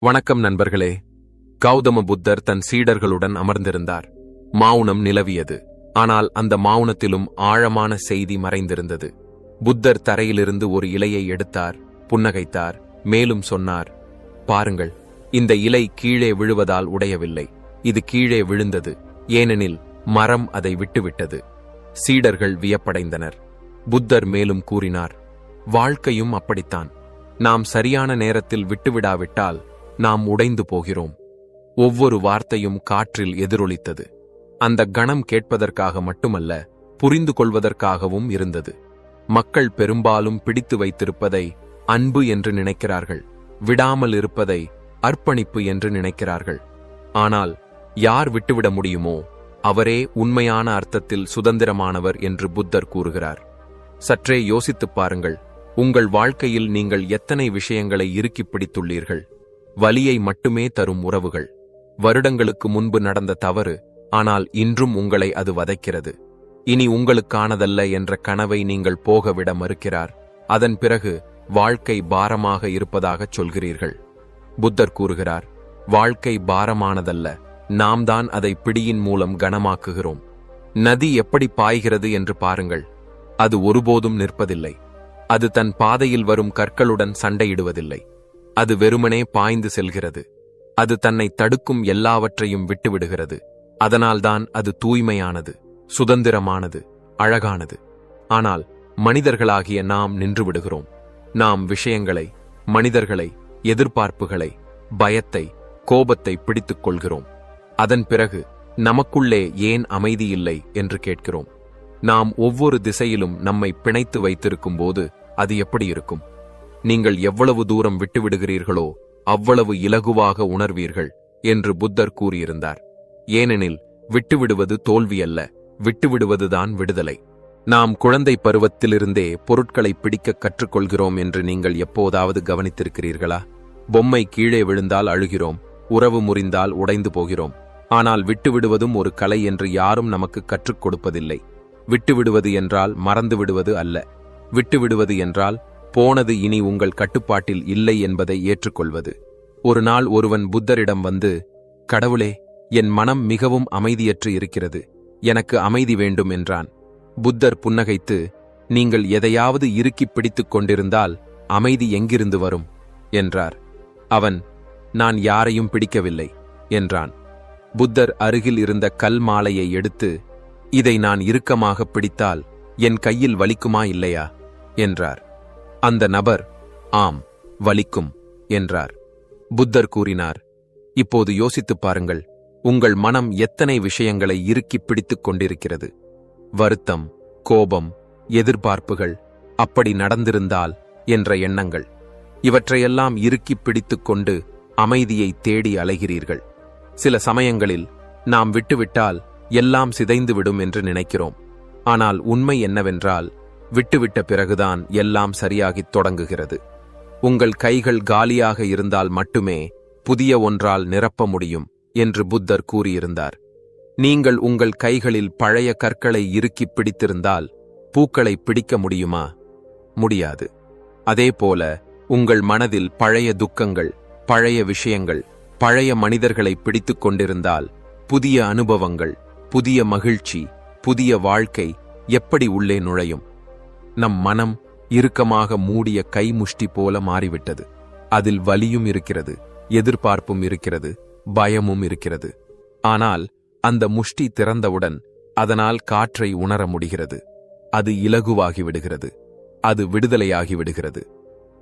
வணக்கம் நண்பர்களே. கௌதம புத்தர் தன் சீடர்களுடன் அமர்ந்திருந்தார். மௌனம் நிலவியது. ஆனால் அந்த மௌனத்திலும் ஆழமான செய்தி மறைந்திருந்தது. புத்தர் தரையிலிருந்து ஒரு இலையை எடுத்தார், புன்னகைத்தார், மேலும் சொன்னார், பாருங்கள், இந்த இலை கீழே விழுவதால் உடையவில்லை. இது கீழே விழுந்தது, ஏனெனில் மரம் அதை விட்டுவிட்டது. சீடர்கள் வியப்படைந்தனர். புத்தர் மேலும் கூறினார், வாழ்க்கையும் அப்படித்தான். நாம் சரியான நேரத்தில் விட்டுவிடாவிட்டால் நாம் உடைந்து போகிறோம். ஒவ்வொரு வார்த்தையும் காற்றில் எதிரொலித்தது. அந்த கணம் கேட்பதற்காக மட்டுமல்ல, புரிந்து கொள்வதற்காகவும் இருந்தது. மக்கள் பெரும்பாலும் பிடித்து வைத்திருப்பதை அன்பு என்று நினைக்கிறார்கள், விடாமல் இருப்பதை அர்ப்பணிப்பு என்று நினைக்கிறார்கள். ஆனால் யார் விட்டுவிட முடியுமோ அவரே உண்மையான அர்த்தத்தில் சுதந்திரமானவர் என்று புத்தர் கூறுகிறார். சற்றே யோசித்துப் பாருங்கள். உங்கள் வாழ்க்கையில் நீங்கள் எத்தனை விஷயங்களை இறுக்கிப் பிடித்துள்ளீர்கள்? வலியை மட்டுமே தரும் உறவுகள், வருடங்களுக்கு முன்பு நடந்த தவறு, ஆனால் இன்றும் உங்களை அது வதைக்கிறது. இனி உங்களுக்கானதல்ல என்ற கனவை நீங்கள் போகவிட மறுக்கிறார். அதன் பிறகு வாழ்க்கை பாரமாக இருப்பதாகச் சொல்கிறீர்கள். புத்தர் கூறுகிறார், வாழ்க்கை பாரமானதல்ல, நாம் தான் அதை பிடியின் மூலம் கனமாக்குகிறோம். நதி எப்படி பாய்கிறது என்று பாருங்கள். அது ஒருபோதும் நிற்பதில்லை. அது தன் பாதையில் வரும் கற்களுடன் சண்டையிடுவதில்லை. அது வெறுமனே பாய்ந்து செல்கிறது. அது தன்னை தடுக்கும் எல்லாவற்றையும் விட்டுவிடுகிறது. அதனால்தான் அது தூய்மையானது, சுதந்திரமானது, அழகானது. ஆனால் மனிதர்களாகிய நாம் நின்று விடுகிறோம். நாம் விஷயங்களை, மனிதர்களை, எதிர்பார்ப்புகளை, பயத்தை, கோபத்தை பிடித்துக் கொள்கிறோம். அதன் பிறகு நமக்குள்ளே ஏன் அமைதி இல்லை என்று கேட்கிறோம். நாம் ஒவ்வொரு திசையிலும் நம்மை பிணைத்து வைத்திருக்கும் போது அது எப்படி இருக்கும்? நீங்கள் எவ்வளவு தூரம் விட்டுவிடுகிறீர்களோ அவ்வளவு இலகுவாக உணர்வீர்கள் என்று புத்தர் கூறியிருந்தார். ஏனெனில் விட்டுவிடுவது தோல்வியல்ல, விட்டுவிடுவதுதான் விடுதலை. நாம் குழந்தை பருவத்திலிருந்தே பொருட்களை பிடிக்க கற்றுக்கொள்கிறோம் என்று நீங்கள் எப்போதாவது கவனித்திருக்கிறீர்களா? பொம்மை கீழே விழுந்தால் அழுகிறோம், உறவு முறிந்தால் உடைந்து போகிறோம். ஆனால் விட்டுவிடுவதும் ஒரு கலை என்று யாரும் நமக்கு கற்றுக் கொடுப்பதில்லை. விட்டுவிடுவது என்றால் மறந்துவிடுவது அல்ல. விட்டுவிடுவது என்றால் போனது இனி உங்கள் கட்டுப்பாட்டில் இல்லை என்பதை ஏற்றுக்கொள்வது. ஒரு நாள் ஒருவன் புத்தரிடம் வந்து, கடவுளே, என் மனம் மிகவும் அமைதியற்று இருக்கிறது, எனக்கு அமைதி வேண்டும் என்றான். புத்தர் புன்னகைத்து, நீங்கள் எதையாவது இறுக்கிப் பிடித்துக் கொண்டிருந்தால் அமைதி எங்கிருந்து வரும் என்றார். அவன், நான் யாரையும் பிடிக்கவில்லை என்றான். புத்தர் அருகில் இருந்த கல் மாலையை எடுத்து, இதை நான் இறுக்கமாக பிடித்தால் என் கையில் வலிக்குமா இல்லையா என்றார். அந்த நபர், ஆம், வலிக்கும் என்றார். புத்தர் கூறினார், இப்போது யோசித்துப் பாருங்கள், உங்கள் மனம் எத்தனை விஷயங்களை இறுக்கிப் பிடித்துக் கொண்டிருக்கிறது. வருத்தம், கோபம், எதிர்பார்ப்புகள், அப்படி நடந்திருந்தால் என்ற எண்ணங்கள். இவற்றையெல்லாம் இறுக்கிப் பிடித்துக் கொண்டு அமைதியை தேடி அலைகிறீர்கள். சில சமயங்களில் நாம் விட்டுவிட்டால் எல்லாம் சிதைந்துவிடும் என்று நினைக்கிறோம். ஆனால் உண்மை என்னவென்றால், விட்டுவிட்ட பிறகுதான் எல்லாம் சரியாகித் தொடங்குகிறது. உங்கள் கைகள் காலியாக இருந்தால் மட்டுமே புதிய ஒன்றால் நிரப்ப முடியும் என்று புத்தர் கூறியிருந்தார். நீங்கள் உங்கள் கைகளில் பழைய கற்களை இறுக்கிப் பிடித்திருந்தால் பூக்களை பிடிக்க முடியுமா? முடியாது. அதேபோல உங்கள் மனதில் பழைய துக்கங்கள், பழைய விஷயங்கள், பழைய மனிதர்களை பிடித்துக் கொண்டிருந்தால் புதிய அனுபவங்கள், புதிய மகிழ்ச்சி, புதிய வாழ்க்கை எப்படி உள்ளே நுழையும்? நம் மனம் இறுக்கமாக மூடிய கைமுஷ்டி போல மாறிவிட்டது. அதில் வலியும் இருக்கிறது, எதிர்பார்ப்பும் இருக்கிறது, பயமும் இருக்கிறது. ஆனால் அந்த முஷ்டி திறந்தவுடன் அதனால் காற்றை உணர முடிகிறது. அது இலகுவாகி விடுகிறது. அது விடுதலையாகி விடுகிறது.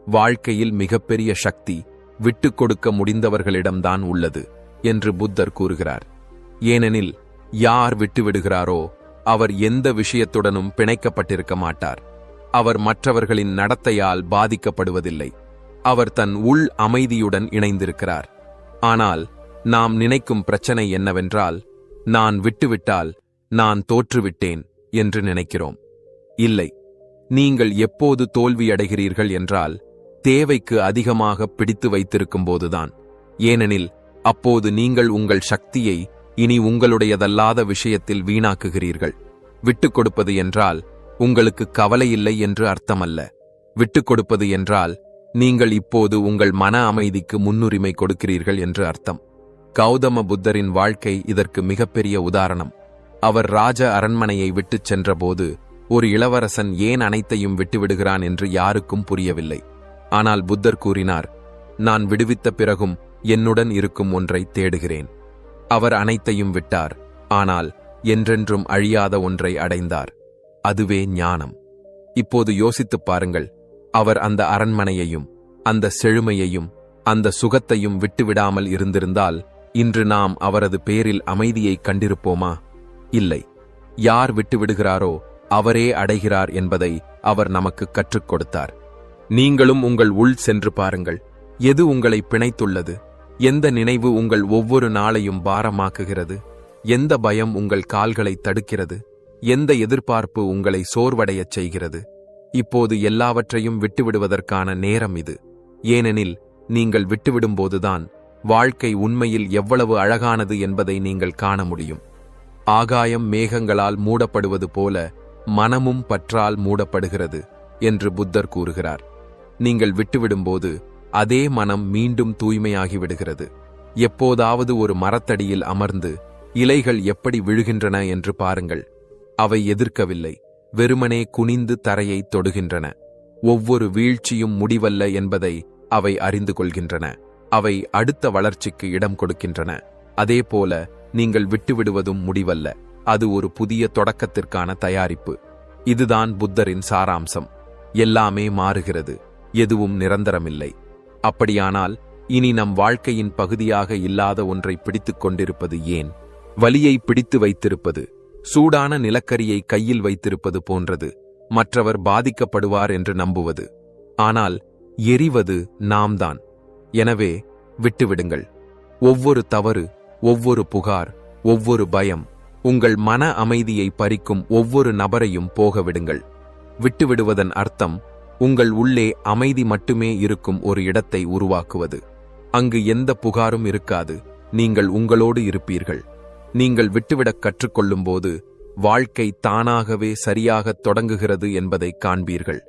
வாழ்க்கையில் மிகப்பெரிய சக்தி விட்டுக் கொடுக்க முடிந்தவர்களிடம்தான் உள்ளது என்று புத்தர் கூறுகிறார். ஏனெனில் யார் விட்டுவிடுகிறாரோ அவர் எந்த விஷயத்துடனும் பிணைக்கப்பட்டிருக்க மாட்டார். அவர் மற்றவர்களின் நடத்தையால் பாதிக்கப்படுவதில்லை. அவர் தன் உள் அமைதியுடன் இணைந்திருக்கிறார். ஆனால் நாம் நினைக்கும் பிரச்சனை என்னவென்றால், நான் விட்டுவிட்டால் நான் தோற்றுவிட்டேன் என்று நினைக்கிறோம். இல்லை, நீங்கள் எப்போது தோல்வியடைகிறீர்கள் என்றால் தேவைக்கு அதிகமாக பிடித்து வைத்திருக்கும் போதுதான். ஏனெனில் அப்போது நீங்கள் உங்கள் சக்தியை இனி உங்களுடையதல்லாத விஷயத்தில் வீணாக்குகிறீர்கள். விட்டுக் கொடுப்பது என்றால் உங்களுக்கு கவலை இல்லை என்று அர்த்தமல்ல. விட்டுக் கொடுப்பது என்றால் நீங்கள் இப்போது உங்கள் மன அமைதிக்கு முன்னுரிமை கொடுக்கிறீர்கள் என்று அர்த்தம். கௌதம புத்தரின் வாழ்க்கை இதற்கு மிகப்பெரிய உதாரணம். அவர் ராஜ அரண்மனையை விட்டுச் சென்றபோது ஒரு இளவரசன் ஏன் அனைத்தையும் விட்டுவிடுகிறான் என்று யாருக்கும் புரியவில்லை. ஆனால் புத்தர் கூறினார், நான் விடுவித்த பிறகும் என்னுடன் இருக்கும் ஒன்றை தேடுகிறேன். அவர் அனைத்தையும் விட்டார், ஆனால் என்றென்றும் அழியாத ஒன்றை அடைந்தார். அதுவே ஞானம். இப்போது யோசித்துப் பாருங்கள், அவர் அந்த அரண்மனையையும் அந்த செழுமையையும் அந்த சுகத்தையும் விட்டுவிடாமல் இருந்திருந்தால் இன்று நாம் அவரது பேரில் அமைதியை கண்டிருப்போமா? இல்லை. யார் விட்டுவிடுகிறாரோ அவரே அடைகிறார் என்பதை அவர் நமக்கு கற்றுக் கொடுத்தார். நீங்களும் உங்கள் உள் சென்று பாருங்கள். எது உங்களை பிணைத்துள்ளது? எந்த நினைவு உங்கள் ஒவ்வொரு நாளையும் பாரமாக்குகிறது? எந்த பயம் உங்கள் கால்களை தடுக்கிறது? எந்த எதிர்பார்ப்பு உங்களை சோர்வடையச் செய்கிறது? இப்போது எல்லாவற்றையும் விட்டுவிடுவதற்கான நேரம் இது. ஏனெனில் நீங்கள் விட்டுவிடும்போதுதான் வாழ்க்கை உண்மையில் எவ்வளவு அழகானது என்பதை நீங்கள் காண முடியும். ஆகாயம் மேகங்களால் மூடப்படுவது போல மனமும் பற்றால் மூடப்படுகிறது என்று புத்தர் கூறுகிறார். நீங்கள் விட்டுவிடும்போது அதே மனம் மீண்டும் தூய்மையாகிவிடுகிறது. எப்போதாவது ஒரு மரத்தடியில் அமர்ந்து இலைகள் எப்படி விழுகின்றன என்று பாருங்கள். அவை எதிர்க்கவில்லை, வெறுமனே குனிந்து தரையை தொடுகின்றன. ஒவ்வொரு வீழ்ச்சியும் முடிவல்ல என்பதை அவை அறிந்து கொள்கின்றன. அவை அடுத்த வளர்ச்சிக்கு இடம் கொடுக்கின்றன. அதேபோல நீங்கள் விட்டுவிடுவதும் முடிவல்ல, அது ஒரு புதிய தொடக்கத்திற்கான தயாரிப்பு. இதுதான் புத்தரின் சாராம்சம். எல்லாமே மாறுகிறது, எதுவும் நிரந்தரமில்லை. அப்படியானால் இனி நம் வாழ்க்கையின் பகுதியாக இல்லாத ஒன்றை பிடித்துக் கொண்டிருப்பது ஏன்? வலியை பிடித்து வைத்திருப்பது சூடான நிலக்கரியை கையில் வைத்திருப்பது போன்றது. மற்றவர் பாதிக்கப்படுவார் என்று நம்புவது. ஆனால் எரிவது நாம்தான். எனவே விட்டுவிடுங்கள். ஒவ்வொரு தவறு, ஒவ்வொரு புகார், ஒவ்வொரு பயம், உங்கள் மன அமைதியை பறிக்கும் ஒவ்வொரு நபரையும் போக விடுங்கள். விட்டுவிடுவதன் அர்த்தம் உங்கள் உள்ளே அமைதி மட்டுமே இருக்கும் ஒரு இடத்தை உருவாக்குவது. அங்கு எந்த புகாரும் இருக்காது, நீங்கள் உங்களோடு இருப்பீர்கள். நீங்கள் விட்டுவிடக் கற்றுக்கொள்ளும்போது வாழ்க்கை தானாகவே சரியாகத் தொடங்குகிறது என்பதை காண்பீர்கள்.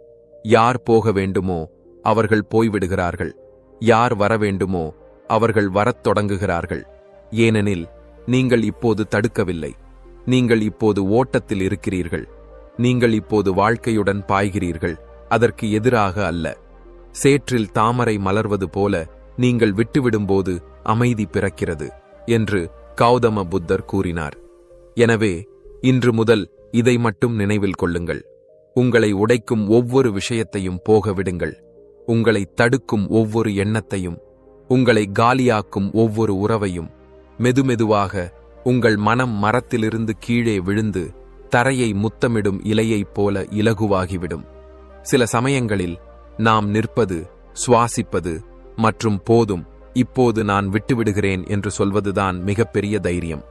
யார் போக வேண்டுமோ அவர்கள் போய்விடுகிறார்கள். யார் வர வேண்டுமோ அவர்கள் வரத் தொடங்குகிறார்கள். ஏனெனில் நீங்கள் இப்போது தடுக்கவில்லை. நீங்கள் இப்போது ஓட்டத்தில் இருக்கிறீர்கள். நீங்கள் இப்போது வாழ்க்கையுடன் பாய்கிறீர்கள், அதற்கு எதிராக அல்ல. சேற்றில் தாமரை மலர்வது போல நீங்கள் விட்டுவிடும்போது அமைதி பிறக்கிறது என்று கௌதம புத்தர் கூறினார். எனவே இன்று முதல் இதை மட்டும் நினைவில் கொள்ளுங்கள். உங்களை உடைக்கும் ஒவ்வொரு விஷயத்தையும் போக விடுங்கள். உங்களை தடுக்கும் ஒவ்வொரு எண்ணத்தையும், உங்களை காலியாக்கும் ஒவ்வொரு உறவையும். மெதுமெதுவாக உங்கள் மனம் மரத்திலிருந்து கீழே விழுந்து தரையை முத்தமிடும் இலையைப் போல இலகுவாகிவிடும். சில சமயங்களில் நாம் நிற்பது, சுவாசிப்பது மற்றும் போதும், இப்போது நான் விட்டுவிடுகிறேன் என்று சொல்வதுதான் மிகப்பெரிய தைரியம்.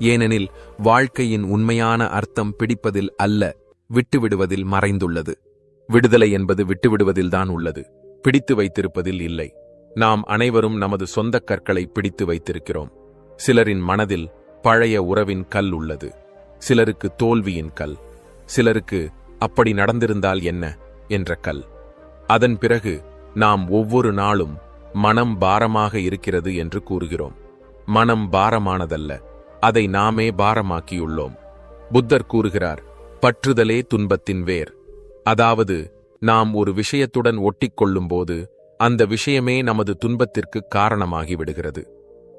ஏனெனில் வாழ்க்கையின் உண்மையான அர்த்தம் பிடிப்பதில் அல்ல, விட்டுவிடுவதில் மறைந்துள்ளது. விடுதலை என்பது விட்டுவிடுவதில்தான் உள்ளது, பிடித்து வைத்திருப்பதில் இல்லை. நாம் அனைவரும் நமது சொந்த கற்களை பிடித்து வைத்திருக்கிறோம். சிலரின் மனதில் பழைய உறவின் கல் உள்ளது, சிலருக்கு தோல்வியின் கல், சிலருக்கு அப்படி நடந்திருந்தால் என்ன என்ற கல். அதன் பிறகு நாம் ஒவ்வொரு நாளும் மனம் பாரமாக இருக்கிறது என்று கூறுகிறோம். மனம் பாரமானதல்ல, அதை நாமே பாரமாக்கியுள்ளோம். புத்தர் கூறுகிறார், பற்றுதலே துன்பத்தின் வேர். அதாவது நாம் ஒரு விஷயத்துடன் ஒட்டிக்கொள்ளும்போது அந்த விஷயமே நமது துன்பத்திற்கு காரணமாகி விடுகிறது.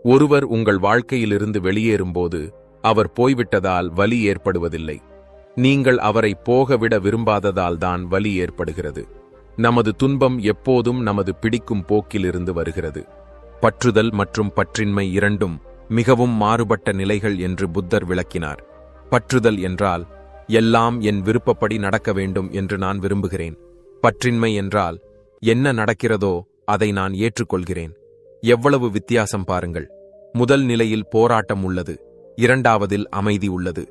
ஒருவர் உங்கள் வாழ்க்கையிலிருந்து வெளியேறும்போது அவர் போய்விட்டதால் வலி ஏற்படுவதில்லை. நீங்கள் அவரை போகவிட விரும்பாததால் தான் வலி ஏற்படுகிறது. நமது துன்பம் எப்போதும் நமது பிடிக்கும் போக்கிலிருந்து வருகிறது. பற்றுதல் மற்றும் பற்றின்மை இரண்டும் மிகவும் மாறுபட்ட நிலைகள் என்று புத்தர் விளக்கினார். பற்றுதல் என்றால் எல்லாம் என் விருப்பப்படி நடக்க வேண்டும் என்று நான் விரும்புகிறேன். பற்றின்மை என்றால் என்ன நடக்கிறதோ அதை நான் ஏற்றுக்கொள்கிறேன். எவ்வளவு வித்தியாசம் பாருங்கள். முதல் நிலையில் போராட்டம் உள்ளது, இரண்டாவதில் அமைதி உள்ளது.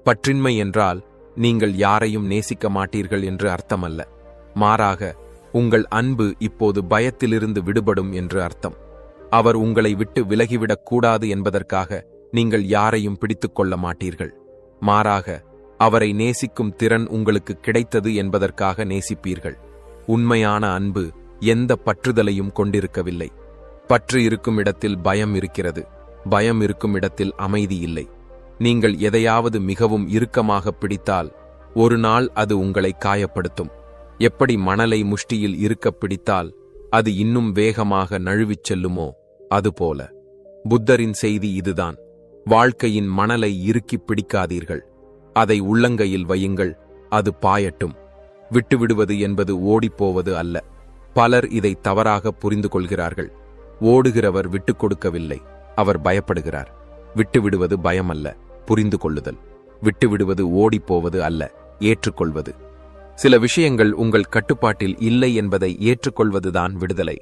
பற்றின்மை என்றால் நீங்கள் யாரையும் நேசிக்க மாட்டீர்கள் என்று அர்த்தமல்ல. மாறாக உங்கள் அன்பு இப்போது பயத்திலிருந்து விடுபடும் என்று அர்த்தம். அவர் உங்களை விட்டு விலகிவிடக் கூடாது என்பதற்காக நீங்கள் யாரையும் பிடித்துக் கொள்ள மாட்டீர்கள். மாறாக அவரை நேசிக்கும் திறன் உங்களுக்கு கிடைத்தது என்பதற்காக நேசிப்பீர்கள். உண்மையான அன்பு எந்த பற்றுதலையும் கொண்டிருக்கவில்லை. பற்று இருக்கும் இடத்தில் பயம் இருக்கிறது, பயம் இருக்கும் இடத்தில் அமைதி இல்லை. நீங்கள் எதையாவது மிகவும் இறுக்கமாக பிடித்தால் ஒரு நாள் அது உங்களை காயப்படுத்தும். எப்படி மணலை முஷ்டியில் இறுக்கப் பிடித்தால் அது இன்னும் வேகமாக நழுவிச் செல்லுமோ அதுபோல. புத்தரின் செய்தி இதுதான். வாழ்க்கையின் மணலை இறுக்கிப் பிடிக்காதீர்கள், அதை உள்ளங்கையில் வையுங்கள், அது பாயட்டும். விட்டுவிடுவது என்பது ஓடிப்போவது அல்ல. பலர் இதை தவறாக புரிந்து கொள்கிறார்கள். ஓடுகிறவர் விட்டுக் கொடுக்கவில்லை, அவர் பயப்படுகிறார். விட்டுவிடுவது பயமல்ல, புரிந்து கொள்ளுதல். விட்டுவிடுவது ஓடிப்போவது அல்ல, ஏற்றுக்கொள்வது. சில விஷயங்கள் உங்கள் கட்டுப்பாட்டில் இல்லை என்பதை ஏற்றுக்கொள்வதுதான் விடுதலை.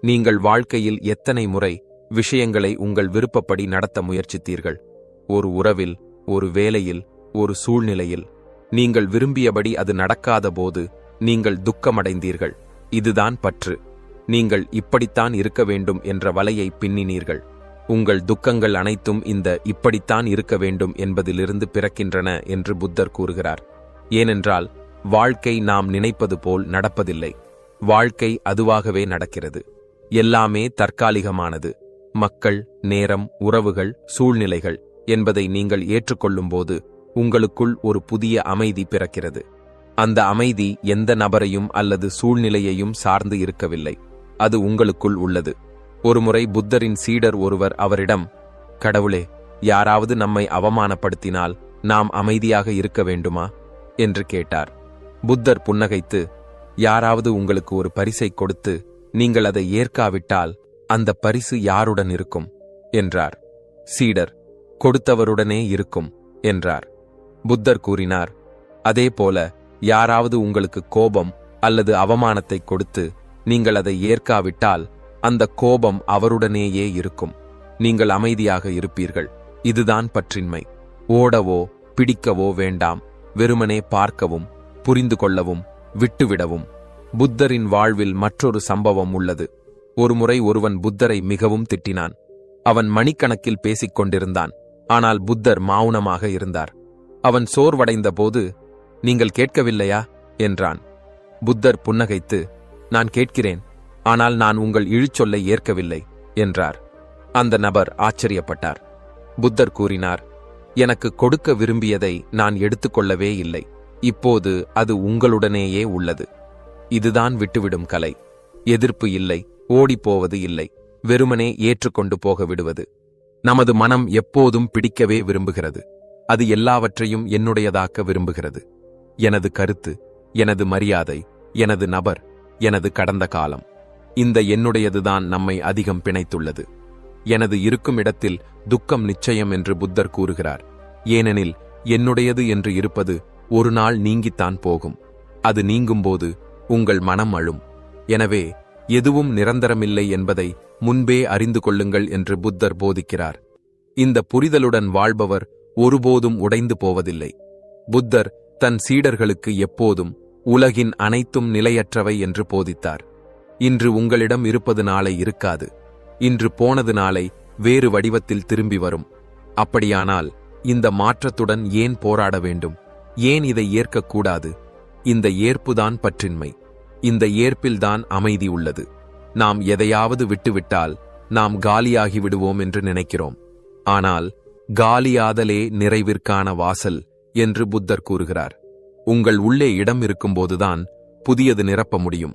நீங்கள் வாழ்க்கையில் எத்தனை முறை விஷயங்களை உங்கள் விருப்பப்படி நடத்த முயற்சித்தீர்கள்? ஒரு உறவில், ஒரு வேலையில், ஒரு சூழ்நிலையில் நீங்கள் விரும்பியபடி அது நடக்காத போது நீங்கள் துக்கமடைந்தீர்கள். இதுதான் பற்று. நீங்கள் இப்படித்தான் இருக்க வேண்டும் என்ற வலையை பின்னினீர்கள். உங்கள் துக்கங்கள் அனைத்தும் இந்த இப்படித்தான் இருக்க வேண்டும் என்பதிலிருந்து பிறக்கின்றன என்று புத்தர் கூறுகிறார். ஏனென்றால் வாழ்க்கை நாம் நினைப்பது போல் நடப்பதில்லை. வாழ்க்கை அதுவாகவே நடக்கிறது. எல்லாமே தற்காலிகமானது. மக்கள், நேரம், உறவுகள், சூழ்நிலைகள் என்பதை நீங்கள் ஏற்றுக்கொள்ளும்போது உங்களுக்குள் ஒரு புதிய அமைதி பிறக்கிறது. அந்த அமைதி எந்த நபரையும் அல்லது சூழ்நிலையையும் சார்ந்து இருக்கவில்லை, அது உங்களுக்குள் உள்ளது. ஒருமுறை புத்தரின் சீடர் ஒருவர் அவரிடம், கடவுளே, யாராவது நம்மை அவமானப்படுத்தினால் நாம் அமைதியாக இருக்க வேண்டுமா என்று கேட்டார். புத்தர் புன்னகைத்து, யாராவது உங்களுக்கு ஒரு பரிசை கொடுத்து நீங்கள் அதை ஏற்காவிட்டால் அந்த பரிசு யாருடன் இருக்கும் என்றார். சீடர், கொடுத்தவருடனே இருக்கும் என்றார். புத்தர் கூறினார், அதேபோல யாராவது உங்களுக்கு கோபம் அல்லது அவமானத்தை கொடுத்து நீங்கள் அதை ஏற்காவிட்டால் அந்த கோபம் அவருடனேயே இருக்கும். நீங்கள் அமைதியாக இருப்பீர்கள். இதுதான் பற்றின்மை. ஓடவோ பிடிக்கவோ வேண்டாம், வெறுமனே பார்க்கவும், புரிந்து கொள்ளவும், விட்டுவிடவும். புத்தரின் வாழ்வில் மற்றொரு சம்பவம் உள்ளது. ஒருமுறை ஒருவன் புத்தரை மிகவும் திட்டினான். அவன் மணிக்கணக்கில் பேசிக் கொண்டிருந்தான். ஆனால் புத்தர் மௌனமாக இருந்தார். அவன் சோர்வடைந்த போது, நீங்கள் கேட்கவில்லையா என்றான். புத்தர் புன்னகைத்து, நான் கேட்கிறேன், ஆனால் நான் உங்கள் இழிச்சொல்லை ஏற்கவில்லை என்றார். அந்த நபர் ஆச்சரியப்பட்டார். புத்தர் கூறினார், எனக்கு கொடுக்க விரும்பியதை நான் எடுத்துக்கொள்ளவே இல்லை. இப்போது அது உங்களுடனேயே உள்ளது. இதுதான் விட்டுவிடும் கலை. எதிர்ப்பு இல்லை, ஓடிப்போவது இல்லை, வெறுமனே ஏற்றுக்கொண்டு போக விடுவது. நமது மனம் எப்போதும் பிடிக்கவே விரும்புகிறது. அது எல்லாவற்றையும் என்னுடையதாக்க விரும்புகிறது. எனது கருத்து, எனது மரியாதை, எனது நபர், எனது கடந்த காலம். இந்த என்னுடையதுதான் நம்மை அதிகம் பிணைத்துள்ளது. எனது இருக்கும் இடத்தில் துக்கம் நிச்சயம் என்று புத்தர் கூறுகிறார். ஏனெனில் என்னுடையது என்று இருப்பது ஒரு நாள் நீங்கித்தான் போகும். அது நீங்கும்போது உங்கள் மனம் அழும். எனவே எதுவும் நிரந்தரமில்லை என்பதை முன்பே அறிந்து கொள்ளுங்கள் என்று புத்தர் போதிக்கிறார். இந்த புரிதலுடன் வாழ்பவர் ஒருபோதும் உடைந்து போவதில்லை. புத்தர் தன் சீடர்களுக்கு எப்போதும் உலகின் அனைத்தும் நிலையற்றவை என்று போதித்தார். இன்று உங்களிடம் இருப்பது நாளை இருக்காது. இன்று போனது நாளை வேறு வடிவத்தில் திரும்பி வரும். அப்படியானால் இந்த மாற்றத்துடன் ஏன் போராட வேண்டும்? ஏன் இதை ஏற்கக்கூடாது? இந்த ஏற்புதான் பற்றின்மை. இந்த ஏற்பில்தான் அமைதி உள்ளது. நாம் எதையாவது விட்டுவிட்டால் நாம் காலியாகி விடுவோம் என்று நினைக்கிறோம். ஆனால் காலியாதலே நிறைவிற்கான வாசல் என்று புத்தர் கூறுகிறார். உங்கள் உள்ளே இடம் இருக்கும்போதுதான் புதியது நிரப்ப முடியும்.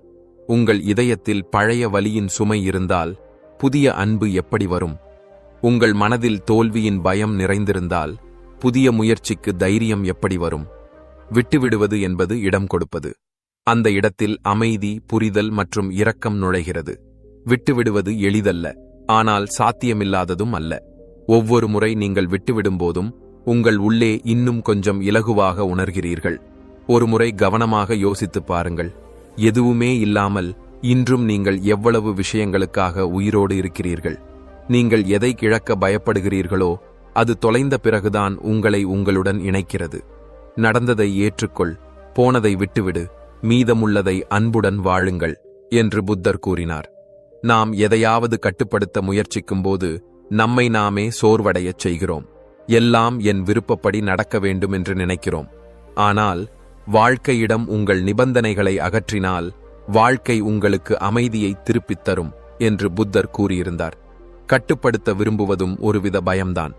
உங்கள் இதயத்தில் பழைய வலியின் சுமை இருந்தால் புதிய அன்பு எப்படி வரும்? உங்கள் மனதில் தோல்வியின் பயம் நிறைந்திருந்தால் புதிய முயற்சிக்கு தைரியம் எப்படி வரும்? விட்டுவிடுவது என்பது இடம் கொடுப்பது. அந்த இடத்தில் அமைதி, புரிதல் மற்றும் இரக்கம் நுழைகிறது. விட்டுவிடுவது எளிதல்ல, ஆனால் சாத்தியமில்லாததும் அல்ல. ஒவ்வொரு முறை நீங்கள் விட்டுவிடும்போதும் உங்கள் உள்ளே இன்னும் கொஞ்சம் இலகுவாக உணர்கிறீர்கள். ஒருமுறை கவனமாக யோசித்துப் பாருங்கள். எதுவுமே இல்லாமல் இன்றும் நீங்கள் எவ்வளவு விஷயங்களுக்காக உயிரோடு இருக்கிறீர்கள். நீங்கள் எதை இழக்க பயப்படுகிறீர்களோ அது தொலைந்த பிறகுதான் உங்களை உங்களுடன் இணைக்கிறது. நடந்ததை ஏற்றுக்கொள், போனதை விட்டுவிடு, மீதமுள்ளதை அன்புடன் வாழுங்கள் என்று புத்தர் கூறினார். நாம் எதையாவது கட்டுப்படுத்த முயற்சிக்கும்போது நம்மை நாமே சோர்வடையச் செய்கிறோம். எல்லாம் என் விருப்பப்படி நடக்க வேண்டும் என்று நினைக்கிறோம். ஆனால் வாழ்க்கையிடம் உங்கள் நிபந்தனைகளை அகற்றினால் வாழ்க்கை உங்களுக்கு அமைதியை திருப்பித் தரும் என்று புத்தர் கூறியிருந்தார். கட்டுப்படுத்த விரும்புவதும் ஒருவித பயம்தான்.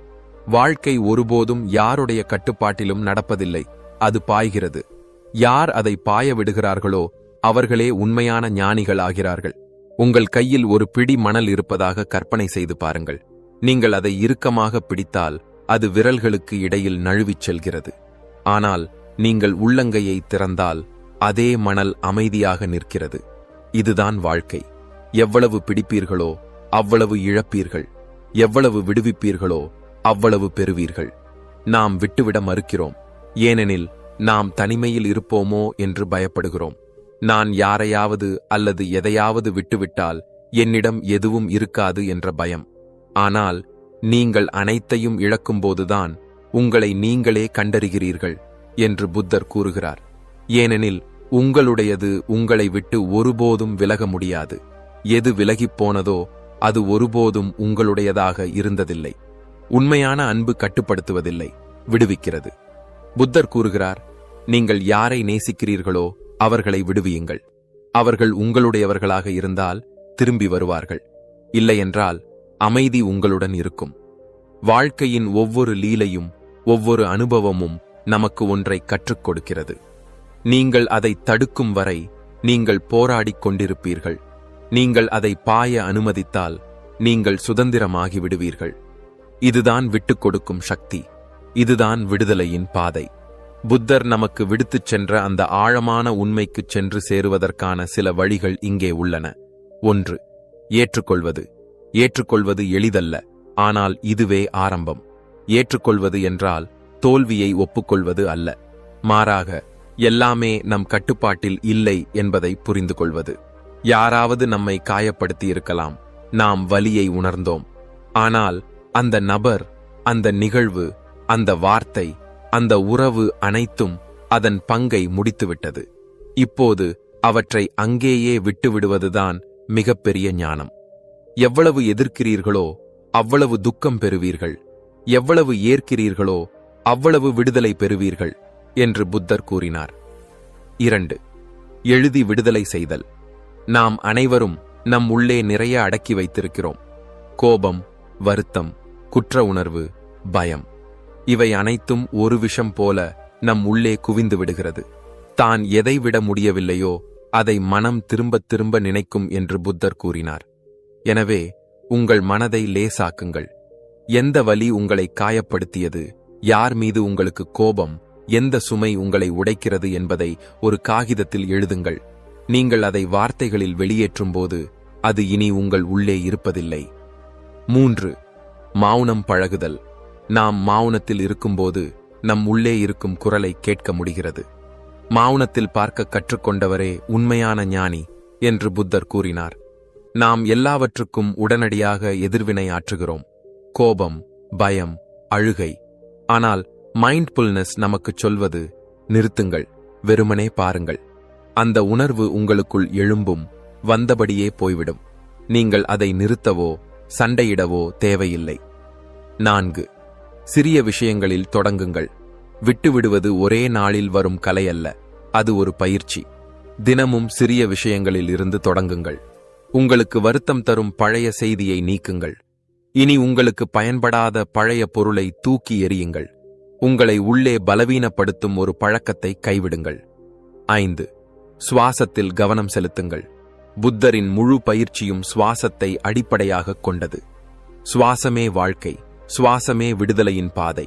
வாழ்க்கை ஒருபோதும் யாருடைய கட்டுப்பாட்டிலும் நடப்பதில்லை, அது பாய்கிறது. யார் அதை பாய விடுகிறார்களோ அவர்களே உண்மையான ஞானிகள் ஆகிறார்கள். உங்கள் கையில் ஒரு பிடி மணல் இருப்பதாக கற்பனை செய்து பாருங்கள். நீங்கள் அதை இறுக்கமாக பிடித்தால் அது விரல்களுக்கு இடையில் நழுவிச் செல்கிறது. ஆனால் நீங்கள் உள்ளங்கையை திறந்தால் அதே மணல் அமைதியாக நிற்கிறது. இதுதான் வாழ்க்கை. எவ்வளவு பிடிப்பீர்களோ அவ்வளவு இழப்பீர்கள், எவ்வளவு விடுவிப்பீர்களோ அவ்வளவு பெறுவீர்கள். நாம் விட்டுவிட மறுக்கிறோம், ஏனெனில் நாம் தனிமையில் இருப்போமோ என்று பயப்படுகிறோம். நான் யாரையாவது அல்லது எதையாவது விட்டுவிட்டால் என்னிடம் எதுவும் இருக்காது என்ற பயம். ஆனால் நீங்கள் அனைத்தையும் இழக்கும்போதுதான் உங்களை நீங்களே கண்டறிகிறீர்கள் என்று புத்தர் கூறுகிறார். ஏனெனில் உங்களுடையது உங்களை விட்டு ஒருபோதும் விலக முடியாது. எது விலகிப் போனதோ அது ஒருபோதும் உங்களுடையதாக இருந்ததில்லை. உண்மையான அன்பு கட்டுப்படுத்துவதில்லை, விடுவிக்கிறது. புத்தர் கூறுகிறார், நீங்கள் யாரை நேசிக்கிறீர்களோ அவர்களை விடுவியுங்கள். அவர்கள் உங்களுடையவர்களாக இருந்தால் திரும்பி வருவார்கள், இல்லையென்றால் அமைதி உங்களுடன் இருக்கும். வாழ்க்கையின் ஒவ்வொரு லீலையும் ஒவ்வொரு அனுபவமும் நமக்கு ஒன்றை கற்றுக் கொடுக்கிறது. நீங்கள் அதை தடுக்கும் வரை நீங்கள் போராடிக் கொண்டிருப்பீர்கள். நீங்கள் அதை பாய அனுமதித்தால் நீங்கள் சுதந்திரமாகி விடுவீர்கள். இதுதான் விட்டுக் கொடுக்கும் சக்தி. இதுதான் விடுதலையின் பாதை. புத்தர் நமக்கு விடுத்துச் சென்ற அந்த ஆழமான உண்மைக்குச் சென்று சேருவதற்கான சில வழிகள் இங்கே உள்ளன. 1. ஏற்றுக்கொள்வது. ஏற்றுக்கொள்வது எளிதல்ல, ஆனால் இதுவே ஆரம்பம். ஏற்றுக்கொள்வது என்றால் தோல்வியை ஒப்புக்கொள்வது அல்ல. மாறாக எல்லாமே நம் கட்டுப்பாட்டில் இல்லை என்பதை புரிந்து கொள்வது. யாராவது நம்மை காயப்படுத்தி இருக்கலாம், நாம் வலியை உணர்ந்தோம். ஆனால் அந்த நபர், அந்த நிகழ்வு, அந்த வார்த்தை, அந்த உறவு அனைத்தும் அதன் பங்கை முடித்துவிட்டது. இப்போது அவற்றை அங்கேயே விட்டுவிடுவதுதான் மிகப்பெரிய ஞானம். எவ்வளவு எதிர்க்கிறீர்களோ அவ்வளவு துக்கம் பெறுவீர்கள், எவ்வளவு ஏற்கிறீர்களோ அவ்வளவு விடுதலை பெறுவீர்கள் என்று புத்தர் கூறினார். 2. எழுதி விடுதலை செய்தல். நாம் அனைவரும் நம் உள்ளே நிறைய அடக்கி வைத்திருக்கிறோம். கோபம், வருத்தம், குற்ற உணர்வு, பயம், இவை அனைத்தும் ஒரு விஷம் போல நம் உள்ளே குவிந்து விடுகிறது. தான் எதை விட முடியவில்லையோ அதை மனம் திரும்பத் திரும்ப நினைக்கும் என்று புத்தர் கூறினார். எனவே உங்கள் மனதை லேசாக்குங்கள். எந்த வலி உங்களை காயப்படுத்தியது, யார் மீது உங்களுக்கு கோபம், எந்த சுமை உங்களை உடைக்கிறது என்பதை ஒரு காகிதத்தில் எழுதுங்கள். நீங்கள் அதை வார்த்தைகளில் வெளியேற்றும்போது அது இனி உங்கள் உள்ளே இருப்பதில்லை. 3. மௌனம் பழகுதல். நாம் மௌனத்தில் இருக்கும்போது நம் உள்ளே இருக்கும் குரலை கேட்க முடிகிறது. மௌனத்தில் பார்க்க கற்றுக்கொண்டவரே உண்மையான ஞானி என்று புத்தர் கூறினார். நாம் எல்லாவற்றுக்கும் உடனடியாக எதிர்வினை ஆற்றுகிறோம். கோபம், பயம், அழுகை. ஆனால் மைண்ட்ஃபுல்னஸ் நமக்குச் சொல்வது, நிறுத்துங்கள், வெறுமனே பாருங்கள். அந்த உணர்வு உங்களுக்குள் எழும்பும், வந்தபடியே போய்விடும். நீங்கள் அதை நிறுத்தவோ சண்டையிடவோ தேவையில்லை. 4. சிறிய விஷயங்களில் தொடங்குங்கள். விட்டுவிடுவது ஒரே நாளில் வரும் கலை அல்ல, அது ஒரு பயிற்சி. தினமும் சிறிய விஷயங்களில் இருந்து தொடங்குங்கள். உங்களுக்கு வருத்தம் தரும் பழைய செய்தியை நீக்குங்கள். இனி உங்களுக்கு பயன்படாத பழைய பொருளை தூக்கி எறியுங்கள். உங்களை உள்ளே பலவீனப்படுத்தும் ஒரு பழக்கத்தை கைவிடுங்கள். 5. சுவாசத்தில் கவனம் செலுத்துங்கள். புத்தரின் முழு பயிற்சியும் சுவாசத்தை அடிப்படையாகக் கொண்டது. சுவாசமே வாழ்க்கை, சுவாசமே விடுதலையின் பாதை.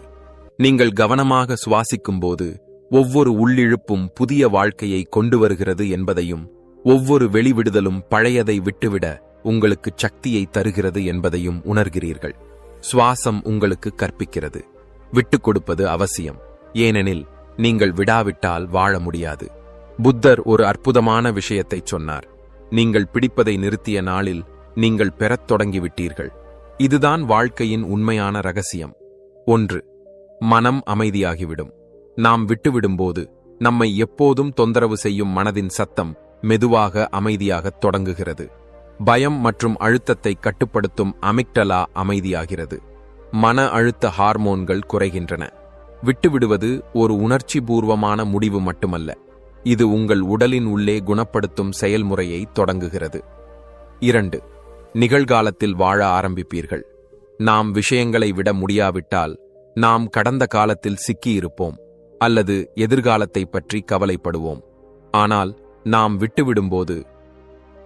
நீங்கள் கவனமாக சுவாசிக்கும்போது ஒவ்வொரு உள்ளிழுப்பும் புதிய வாழ்க்கையை கொண்டு வருகிறது என்பதையும், ஒவ்வொரு வெளிவிடுதலும் பழையதை விட்டுவிட உங்களுக்கு சக்தியை தருகிறது என்பதையும் உணர்கிறீர்கள். சுவாசம் உங்களுக்கு கற்பிக்கிறது, விட்டுக் கொடுப்பது அவசியம். ஏனெனில் நீங்கள் விடாவிட்டால் வாழ முடியாது. புத்தர் ஒரு அற்புதமான விஷயத்தை சொன்னார். நீங்கள் பிடிப்பதை நிறுத்திய நாளில் நீங்கள் பெறத் தொடங்கிவிட்டீர்கள். இதுதான் வாழ்க்கையின் உண்மையான ரகசியம். 1. மனம் அமைதியாகிவிடும். நாம் விட்டுவிடும்போது நம்மை எப்போதும் தொந்தரவு செய்யும் மனதின் சத்தம் மெதுவாக அமைதியாகத் தொடங்குகிறது. பயம் மற்றும் அழுத்தத்தை கட்டுப்படுத்தும் அமிக்டலா அமைதியாகிறது. மன அழுத்த ஹார்மோன்கள் குறைகின்றன. விட்டுவிடுவது ஒரு உணர்ச்சி பூர்வமான முடிவு மட்டுமல்ல, இது உங்கள் உடலின் உள்ளே குணப்படுத்தும் செயல்முறையை தொடங்குகிறது. 2. நிகழ்காலத்தில் வாழ ஆரம்பிப்பீர்கள். நாம் விஷயங்களை விட முடியாவிட்டால் நாம் கடந்த காலத்தில் சிக்கியிருப்போம் அல்லது எதிர்காலத்தை பற்றி கவலைப்படுவோம். ஆனால் நாம் விட்டுவிடும்போது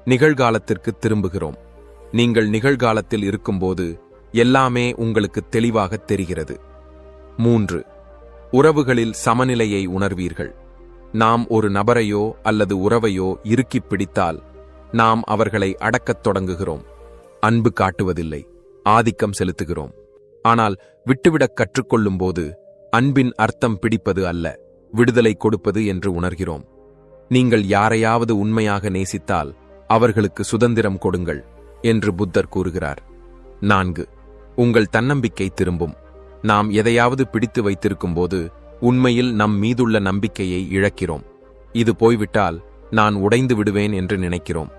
நிகழ்காலத்திற்கு திரும்புகிறோம். நீங்கள் நிகழ்காலத்தில் இருக்கும்போது எல்லாமே உங்களுக்கு தெளிவாக தெரிகிறது. 3. உறவுகளில் சமநிலையை உணர்வீர்கள். நாம் ஒரு நபரையோ அல்லது உறவையோ இறுக்கிப் பிடித்தால் நாம் அவர்களை அடக்கத் தொடங்குகிறோம். அன்பு காட்டுவதில்லை, ஆதிக்கம் செலுத்துகிறோம். ஆனால் விட்டுவிடக் கற்றுக்கொள்ளும்போது அன்பின் அர்த்தம் பிடிப்பது அல்ல, விடுதலை கொடுப்பது என்று உணர்கிறோம். நீங்கள் யாரையாவது உண்மையாக நேசித்தால் அவர்களுக்கு சுதந்திரம் கொடுங்கள் என்று புத்தர் கூறுகிறார். 4. உங்கள் தன்னம்பிக்கை திரும்பும். நாம் எதையாவது பிடித்து வைத்திருக்கும்போது உண்மையில் நம் மீதுள்ள நம்பிக்கையை இழக்கிறோம். இது போய்விட்டால் நான் உடைந்து விடுவேன் என்று நினைக்கிறோம்.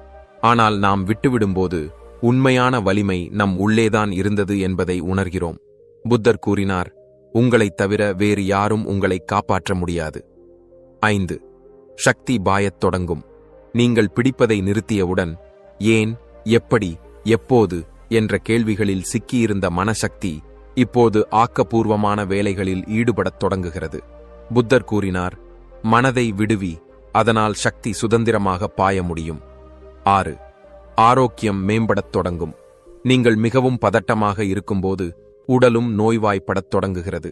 ஆனால் நாம் விட்டுவிடும்போது உண்மையான வலிமை நம் உள்ளேதான் இருந்தது என்பதை உணர்கிறோம். புத்தர் கூறினார், உங்களைத் தவிர வேறு யாரும் உங்களை காப்பாற்ற முடியாது. 5. சக்தி பாயத் தொடங்கும். நீங்கள் பிடிப்பதை நிறுத்தியவுடன் ஏன், எப்படி, எப்போது என்ற கேள்விகளில் சிக்கியிருந்த மனசக்தி இப்போது ஆக்கப்பூர்வமான வேலைகளில் ஈடுபடத் தொடங்குகிறது. புத்தர் கூறினார், மனதை விடுவி, அதனால் சக்தி சுதந்திரமாக பாய முடியும். 6. ஆரோக்கியம் மேம்படத் தொடங்கும். நீங்கள் மிகவும் பதட்டமாக இருக்கும்போது உடலும் நோய்வாய்ப்படத் தொடங்குகிறது.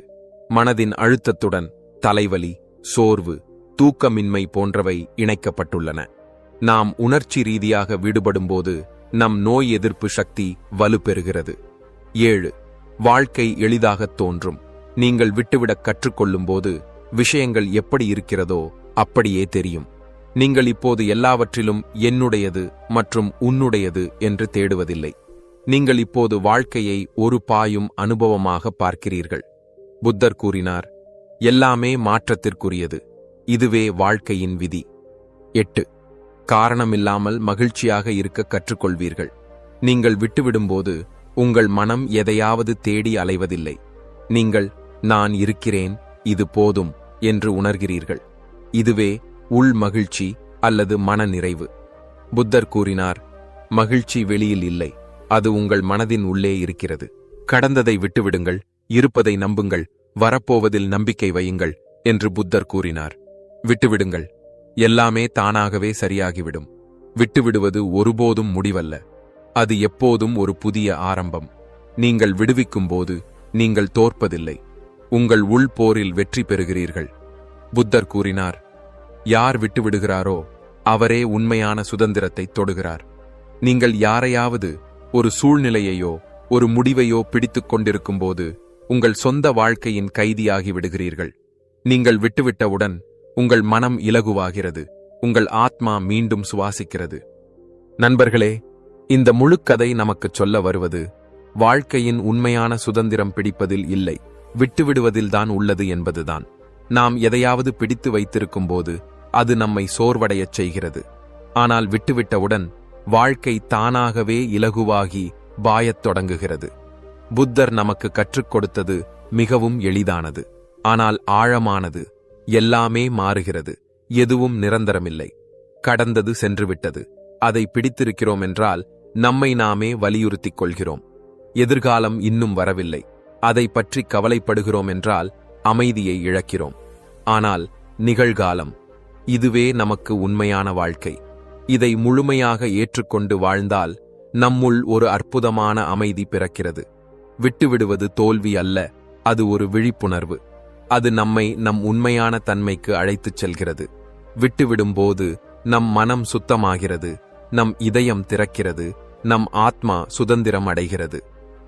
மனதின் அழுத்தத்துடன் தலைவலி, சோர்வு, தூக்கமின்மை போன்றவை இணைக்கப்பட்டுள்ளன. நாம் உணர்ச்சி ரீதியாக விடுபடும்போது நம் நோய் எதிர்ப்பு சக்தி வலுப்பெறுகிறது. 7. வாழ்க்கை எளிதாகத் தோன்றும். நீங்கள் விட்டுவிடக் கற்றுக்கொள்ளும்போது விஷயங்கள் எப்படி இருக்கிறதோ அப்படியே தெரியும். நீங்கள் இப்போது எல்லாவற்றிலும் என்னுடையது மற்றும் உன்னுடையது என்று தேடுவதில்லை. நீங்கள் இப்போது வாழ்க்கையை ஒரு பாயும் அனுபவமாக பார்க்கிறீர்கள். புத்தர் கூறினார், எல்லாமே மாற்றத்திற்குரியது. இதுவே வாழ்க்கையின் விதி. 8. காரணமில்லாமல் மகிழ்ச்சியாக இருக்க கற்றுக்கொள்வீர்கள். நீங்கள் விட்டுவிடும்போது உங்கள் மனம் எதையாவது தேடி அலைவதில்லை. நீங்கள் நான் இருக்கிறேன், இது போதும் என்று உணர்கிறீர்கள். இதுவே உள் மகிழ்ச்சி அல்லது மன நிறைவு. புத்தர் கூறினார், மகிழ்ச்சி வெளியில் இல்லை, அது உங்கள் மனதின் உள்ளே இருக்கிறது. கடந்ததை விட்டுவிடுங்கள், இருப்பதை நம்புங்கள், வரப்போவதில் நம்பிக்கை வையுங்கள் என்று புத்தர் கூறினார். விட்டுவிடுங்கள், எல்லாமே தானாகவே சரியாகிவிடும். விட்டுவிடுவது ஒருபோதும் முடிவல்ல, அது எப்போதும் ஒரு புதிய ஆரம்பம். நீங்கள் விடுவிக்கும்போது நீங்கள் தோற்பதில்லை, உங்கள் உள் போரில் வெற்றி பெறுகிறீர்கள். புத்தர் கூறினார், யார் விட்டுவிடுகிறாரோ அவரே உண்மையான சுதந்திரத்தை தொடுகிறார். நீங்கள் யாரையாவது, ஒரு சூழ்நிலையையோ ஒரு முடிவையோ பிடித்துக் கொண்டிருக்கும்போது உங்கள் சொந்த வாழ்க்கையின் கைதியாகி விடுகிறீர்கள். நீங்கள் விட்டுவிட்டவுடன் உங்கள் மனம் இலகுவாகிறது, உங்கள் ஆத்மா மீண்டும் சுவாசிக்கிறது. நண்பர்களே, இந்த முழுக்கதை நமக்குச் சொல்ல வருவது, வாழ்க்கையின் உண்மையான சுதந்திரம் பிடிப்பதில் இல்லை, விட்டுவிடுவதில்தான் உள்ளது என்பதுதான். நாம் எதையாவது பிடித்து வைத்திருக்கும்போது அது நம்மை சோர்வடையச் செய்கிறது. ஆனால் விட்டுவிட்டவுடன் வாழ்க்கை தானாகவே இலகுவாகி பாயத் தொடங்குகிறது. புத்தர் நமக்கு கற்றுக் கொடுத்தது மிகவும் எளிதானது, ஆனால் ஆழமானது. எல்லாமே மாறுகிறது, எதுவும் நிரந்தரமில்லை. கடந்தது சென்றுவிட்டது. அதை பிடித்திருக்கிறோம் என்றால் நம்மை நாமே வலியுறுத்திக் கொள்கிறோம். எதிர்காலம் இன்னும் வரவில்லை, அதை பற்றி கவலைப்படுகிறோம் என்றால் அமைதியை இழக்கிறோம். ஆனால் நிகழ்காலம், இதுவே நமக்கு உண்மையான வாழ்க்கை. இதை முழுமையாக ஏற்றுக்கொண்டு வாழ்ந்தால் நம்முள் ஒரு அற்புதமான அமைதி பிறக்கிறது. விட்டுவிடுவது தோல்வி அல்ல, அது ஒரு விழிப்புணர்வு. அது நம்மை நம் உண்மையான தன்மைக்கு அழைத்துச் செல்கிறது. விட்டுவிடும்போது நம் மனம் சுத்தமாகிறது, நம் இதயம் திறக்கிறது, நம் ஆத்மா சுதந்திரம் அடைகிறது.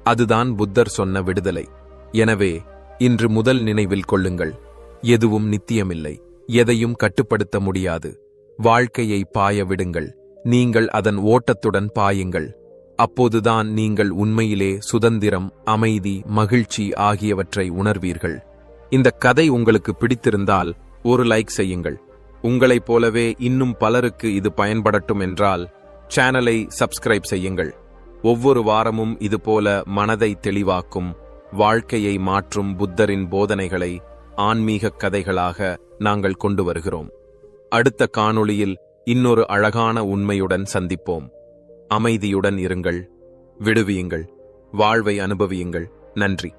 அதுதான் புத்தர் சொன்ன விடுதலை. எனவே இன்று முதல் நினைவில் கொள்ளுங்கள், எதுவும் நித்தியமில்லை, எதையும் கட்டுப்படுத்த முடியாது. வாழ்க்கையை பாய விடுங்கள், நீங்கள் அதன் ஓட்டத்துடன் பாயுங்கள். அப்போதுதான் நீங்கள் உண்மையிலே சுதந்திரம், அமைதி, மகிழ்ச்சி ஆகியவற்றை உணர்வீர்கள். இந்த கதை உங்களுக்கு பிடித்திருந்தால் ஒரு லைக் செய்யுங்கள். உங்களைப் போலவே இன்னும் பலருக்கு இது பயன்படட்டும் என்றால் சேனலை சப்ஸ்கிரைப் செய்யுங்கள். ஒவ்வொரு வாரமும் இதுபோல மனதை தெளிவாக்கும், வாழ்க்கையை மாற்றும் புத்தரின் போதனைகளை ஆன்மீக கதைகளாக நாங்கள் கொண்டு வருகிறோம். அடுத்த காணொளியில் இன்னொரு அழகான உண்மையுடன் சந்திப்போம். அமைதியுடன் இருங்கள், விடுவியுங்கள், வாழ்வை அனுபவியுங்கள். நன்றி.